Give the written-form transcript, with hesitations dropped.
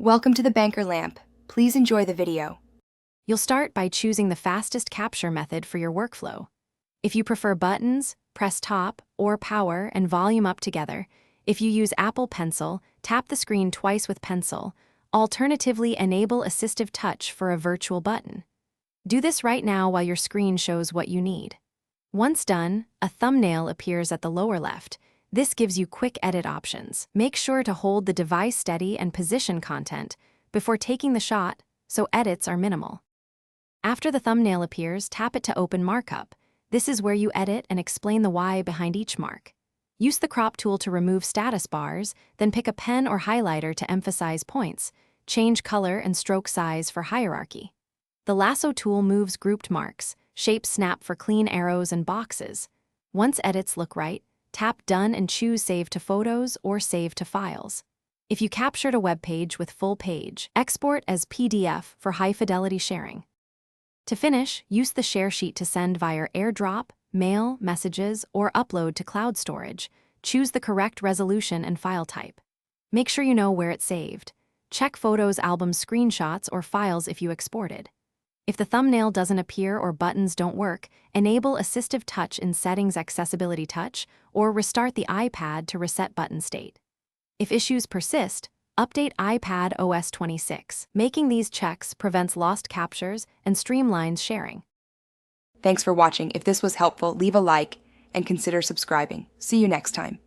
Welcome to the Banker Lamp. Please enjoy the video. You'll start by choosing the fastest capture method for your workflow. If you prefer buttons, press top or power and volume up together. If you use Apple Pencil, tap the screen twice with pencil. Alternatively, enable assistive touch for a virtual button. Do this right now while your screen shows what you need. Once done, a thumbnail appears at the lower left. This gives you quick edit options. Make sure to hold the device steady and position content before taking the shot so edits are minimal. After the thumbnail appears, tap it to open markup. This is where you edit and explain the why behind each mark. Use the crop tool to remove status bars, then pick a pen or highlighter to emphasize points. Change color and stroke size for hierarchy. The lasso tool moves grouped marks. Shape snap for clean arrows and boxes. Once edits look right, tap Done and choose Save to Photos or Save to Files. If you captured a web page with full page, export as PDF for high-fidelity sharing. To finish, use the share sheet to send via AirDrop, mail, messages, or upload to cloud storage. Choose the correct resolution and file type. Make sure you know where it's saved. Check Photos album screenshots or files if you exported. If the thumbnail doesn't appear or buttons don't work, enable Assistive Touch in Settings Accessibility Touch or restart the iPad to reset button state. If issues persist, update iPad OS 26. Making these checks prevents lost captures and streamlines sharing. Thanks for watching. If this was helpful, leave a like and consider subscribing. See you next time.